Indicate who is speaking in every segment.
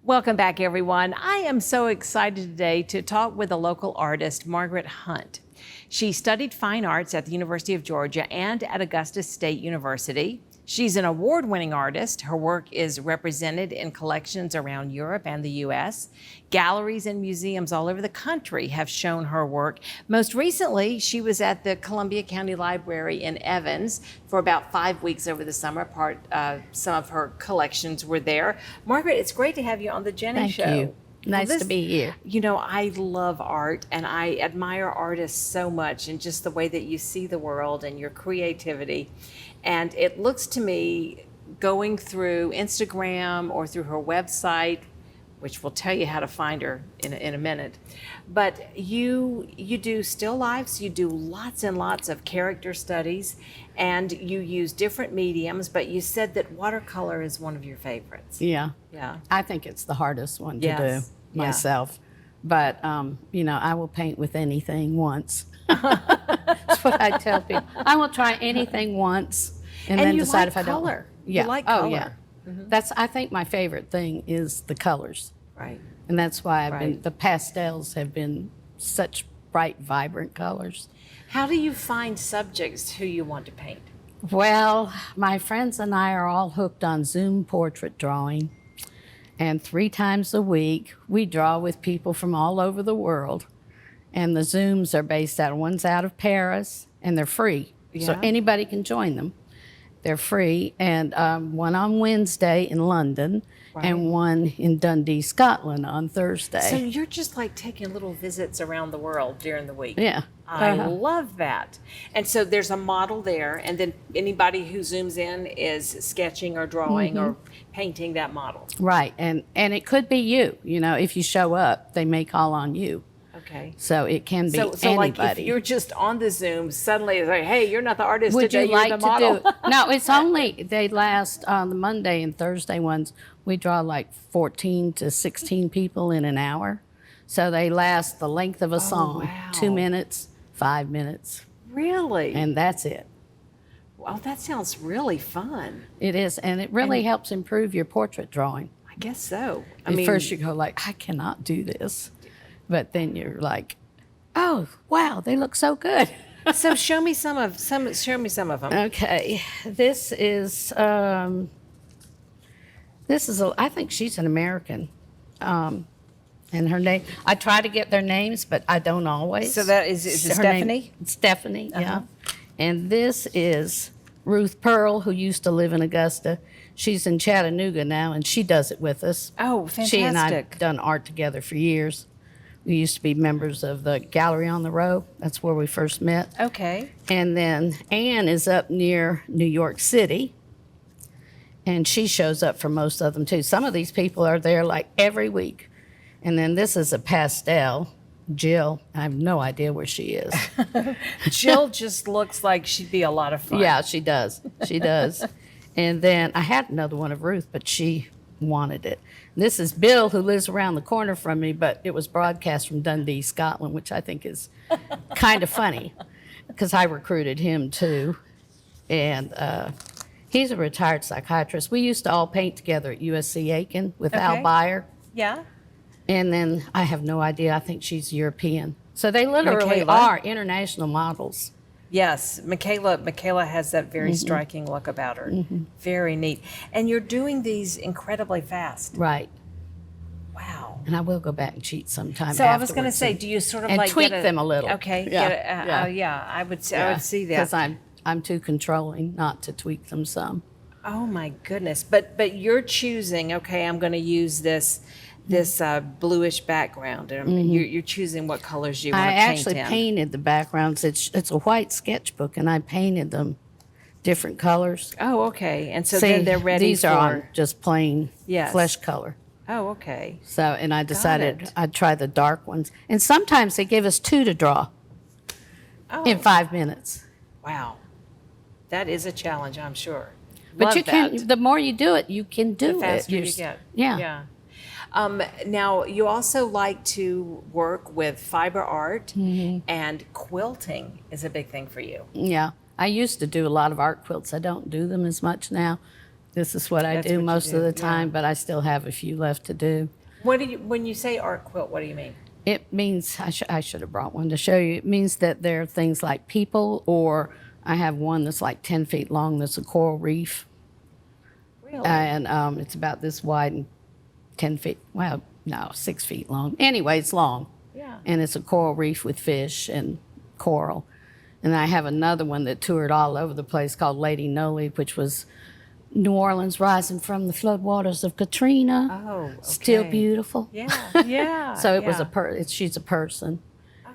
Speaker 1: Welcome back, everyone. I am so excited today to talk with a local artist, Margaret Hunt. She studied fine arts at the University of Georgia and at Augusta State University. She's an award-winning artist. Her work is represented in collections around Europe and the U.S. Galleries and museums all over the country have shown her work. Most recently, she was at the Columbia County Library in Evans for about 5 weeks over the summer. Some of her collections were there. Margaret, it's great to have you on the Jenny Show.
Speaker 2: Thank you. Nice to be here.
Speaker 1: You know, I love art and I admire artists so much and just the way that you see the world and your creativity. And it looks to me, going through Instagram or through her website, which will tell you how to find her in a minute, but you do still lifes, you do lots and lots of character studies, and you use different mediums, but you said that watercolor is one of your favorites.
Speaker 2: Yeah.
Speaker 1: Yeah.
Speaker 2: I think it's the hardest one to
Speaker 1: Yes.
Speaker 2: do myself. But, you know, I will paint with anything once. That's what I tell people. I will try anything once and then
Speaker 1: you
Speaker 2: decide
Speaker 1: like
Speaker 2: if I don't.
Speaker 1: color.
Speaker 2: Yeah.
Speaker 1: You like
Speaker 2: oh,
Speaker 1: color.
Speaker 2: yeah. That's, I think my favorite thing is the colors.
Speaker 1: Right.
Speaker 2: And that's why
Speaker 1: Right.
Speaker 2: the pastels have been such bright, vibrant colors.
Speaker 1: How do you find subjects who you want to paint?
Speaker 2: Well, my friends and I are all hooked on Zoom portrait drawing. And 3 times a week, we draw with people from all over the world. And the Zooms are based out, one's out of Paris, and they're free. So
Speaker 1: Yeah.
Speaker 2: anybody can join them. They're free. And one on Wednesday in London,
Speaker 1: Right.
Speaker 2: and one in Dundee, Scotland on Thursday.
Speaker 1: So you're just like taking little visits around the world during the week.
Speaker 2: Yeah.
Speaker 1: I love that. And so there's a model there, and then anybody who zooms in is sketching or drawing or painting that model.
Speaker 2: Right. And it could be you. You know, if you show up, they may call on you.
Speaker 1: Okay.
Speaker 2: So it can be
Speaker 1: So
Speaker 2: anybody.
Speaker 1: like if you're just on the Zoom, suddenly it's like, hey, you're not the artist
Speaker 2: Would
Speaker 1: today,
Speaker 2: you like
Speaker 1: you're the
Speaker 2: to
Speaker 1: model.
Speaker 2: do it? No, it's only, they last on the Monday and Thursday ones. We draw like 14 to 16 people in an hour. So they last the length of a song,
Speaker 1: wow.
Speaker 2: 2 minutes, 5 minutes,
Speaker 1: Really?
Speaker 2: and that's it.
Speaker 1: Well, that sounds really fun.
Speaker 2: It is, and it really helps improve your portrait drawing.
Speaker 1: I guess so. I
Speaker 2: At
Speaker 1: mean,
Speaker 2: first you go like, I cannot do this. But then you're like, oh, wow, they look so good.
Speaker 1: so show me some of them.
Speaker 2: Okay, this is I think she's an American, and her name. I try to get their names, but I don't always.
Speaker 1: So that is it
Speaker 2: Her name-
Speaker 1: Stephanie?
Speaker 2: Stephanie, yeah. And this is Ruth Pearl, who used to live in Augusta. She's in Chattanooga now, and she does it with us.
Speaker 1: Oh,
Speaker 2: She and I
Speaker 1: fantastic.
Speaker 2: have done art together for years. We used to be members of the Gallery on the Row. That's where we first met.
Speaker 1: Okay.
Speaker 2: And then Anne is up near New York City, and she shows up for most of them too. Some of these people are there like every week. And then this is a pastel, Jill. I have no idea where she is.
Speaker 1: Jill just looks like she'd be a lot of fun.
Speaker 2: Yeah, she does. She does. And then I had another one of Ruth, but she wanted it. This is Bill, who lives around the corner from me, but it was broadcast from Dundee, Scotland, which I think is kind of funny because I recruited him too. And he's a retired psychiatrist. We used to all paint together at USC Aiken with Al
Speaker 1: Okay.
Speaker 2: Beyer.
Speaker 1: Yeah?
Speaker 2: And then I have no idea. I think she's European. So they literally
Speaker 1: Michaela?
Speaker 2: are international models.
Speaker 1: Yes, Michaela has that very striking look about her. Very neat. And you're doing these incredibly fast.
Speaker 2: Right.
Speaker 1: Wow.
Speaker 2: And I will go back and cheat sometime.
Speaker 1: So I was going to
Speaker 2: afterwards
Speaker 1: say,
Speaker 2: and-
Speaker 1: do you sort of
Speaker 2: and
Speaker 1: like
Speaker 2: tweak
Speaker 1: get
Speaker 2: them a little.
Speaker 1: Okay.
Speaker 2: Yeah,
Speaker 1: Yeah. I would see that.
Speaker 2: Because I'm too controlling not to tweak them some.
Speaker 1: Oh my goodness. But you're choosing, okay, I'm going to use this bluish background. And you're choosing what colors you want to
Speaker 2: I
Speaker 1: paint
Speaker 2: actually
Speaker 1: in.
Speaker 2: painted the backgrounds. It's a white sketchbook, and I painted them different colors.
Speaker 1: Oh, okay. And so
Speaker 2: See,
Speaker 1: then they're ready
Speaker 2: these
Speaker 1: for.
Speaker 2: are on just plain
Speaker 1: Yes.
Speaker 2: flesh color.
Speaker 1: Oh, okay.
Speaker 2: So, and I decided
Speaker 1: it.
Speaker 2: I'd try the dark ones. And sometimes they give us 2 to draw
Speaker 1: Oh,
Speaker 2: in 5 minutes.
Speaker 1: wow. That is a challenge, I'm sure.
Speaker 2: But
Speaker 1: Love
Speaker 2: you can.
Speaker 1: that.
Speaker 2: The more you do it, you can do
Speaker 1: The faster
Speaker 2: it.
Speaker 1: you get.
Speaker 2: Yeah.
Speaker 1: Yeah. Now, you also like to work with fiber art, and quilting is a big thing for you.
Speaker 2: Yeah. I used to do a lot of art quilts. I don't do them as much now. This is what I
Speaker 1: That's
Speaker 2: do
Speaker 1: what you
Speaker 2: most
Speaker 1: do,
Speaker 2: of the
Speaker 1: yeah.
Speaker 2: time, but I still have a few left to do.
Speaker 1: What do you, when you say art quilt, what do you mean?
Speaker 2: It means, I should have brought one to show you. It means that there are things like people, or I have one that's like 10 feet long that's a coral reef.
Speaker 1: Really?
Speaker 2: And it's about this wide and 10 feet, well, no, 6 feet long. Anyway, it's long.
Speaker 1: Yeah.
Speaker 2: And it's a coral reef with fish and coral. And I have another one that toured all over the place called Lady Noli, which was New Orleans rising from the floodwaters of Katrina.
Speaker 1: Oh, okay.
Speaker 2: Still beautiful.
Speaker 1: Yeah, yeah.
Speaker 2: So it was
Speaker 1: yeah.
Speaker 2: she's a person.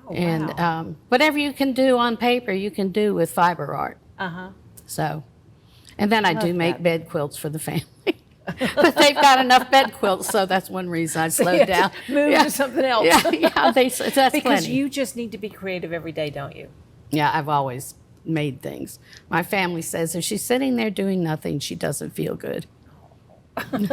Speaker 1: Oh,
Speaker 2: And
Speaker 1: wow.
Speaker 2: whatever you can do on paper, you can do with fiber art.
Speaker 1: Uh-huh.
Speaker 2: So, and then I do
Speaker 1: Love
Speaker 2: make
Speaker 1: that.
Speaker 2: bed quilts for the family. But they've got enough bed quilts, so that's one reason I slowed down.
Speaker 1: Move
Speaker 2: Yeah.
Speaker 1: to something else.
Speaker 2: Yeah, that's
Speaker 1: Because
Speaker 2: plenty.
Speaker 1: you just need to be creative every day, don't you?
Speaker 2: Yeah, I've always made things. My family says if she's sitting there doing nothing, she doesn't feel good.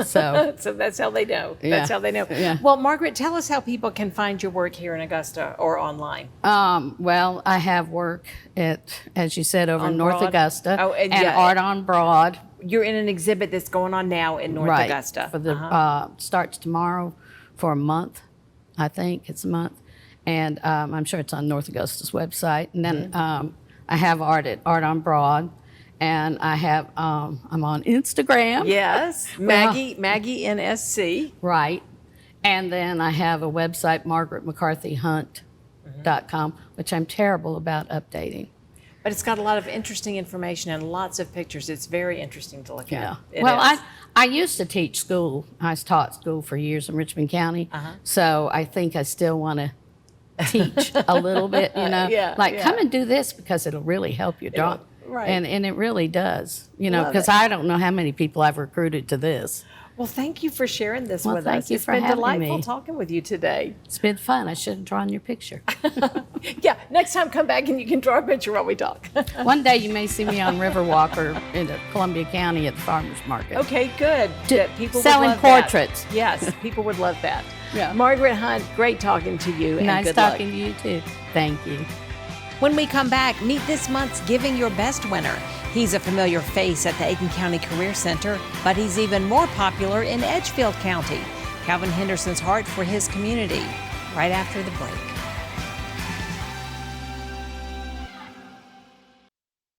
Speaker 2: So,
Speaker 1: So that's how they know.
Speaker 2: Yeah.
Speaker 1: That's how they know.
Speaker 2: Yeah.
Speaker 1: Well, Margaret, tell us how people can find your work here in Augusta or online.
Speaker 2: well, I have work at, as you said, over
Speaker 1: On
Speaker 2: in North
Speaker 1: Broad?
Speaker 2: Augusta,
Speaker 1: Oh,
Speaker 2: and
Speaker 1: yeah.
Speaker 2: Art on Broad.
Speaker 1: You're in an exhibit that's going on now in North
Speaker 2: Right.
Speaker 1: Augusta.
Speaker 2: For the starts tomorrow for a month, I think it's a month, and I'm sure it's on North Augusta's website. And then I have art at Art on Broad, and I have I'm on Instagram.
Speaker 1: Yes, Maggie NSC.
Speaker 2: Right, and then I have a website, MargaretMcCarthyHunt.com, which I'm terrible about updating.
Speaker 1: But it's got a lot of interesting information and lots of pictures. It's very interesting to look
Speaker 2: Yeah.
Speaker 1: at. It
Speaker 2: Well,
Speaker 1: is.
Speaker 2: I used to teach school. I taught school for years in Richmond County. So I think I still want to teach a little bit, you know.
Speaker 1: Yeah,
Speaker 2: like,
Speaker 1: yeah.
Speaker 2: come and do this because it'll really help your job.
Speaker 1: right.
Speaker 2: And it really does, you know,
Speaker 1: Love
Speaker 2: because
Speaker 1: it.
Speaker 2: I don't know how many people I've recruited to this.
Speaker 1: Well, thank you for sharing this
Speaker 2: Well,
Speaker 1: with
Speaker 2: thank
Speaker 1: us.
Speaker 2: you
Speaker 1: It's
Speaker 2: for
Speaker 1: been
Speaker 2: having
Speaker 1: delightful
Speaker 2: me.
Speaker 1: talking with you today.
Speaker 2: It's been fun. I should have drawn your picture.
Speaker 1: Yeah, next time come back and you can draw a picture while we talk.
Speaker 2: One day you may see me on Riverwalk or in Columbia County at the farmer's market.
Speaker 1: Okay, good. People
Speaker 2: selling
Speaker 1: would love that.
Speaker 2: portraits.
Speaker 1: Yes, people would love that.
Speaker 2: Yeah.
Speaker 1: Margaret Hunt, great talking to you. And
Speaker 2: Nice
Speaker 1: good
Speaker 2: talking
Speaker 1: luck.
Speaker 2: to you, too. Thank you.
Speaker 1: When we come back, meet this month's Giving Your Best winner. He's a familiar face at the Aiken County Career Center, but he's even more popular in Edgefield County. Calvin Henderson's heart for his community, right after the break.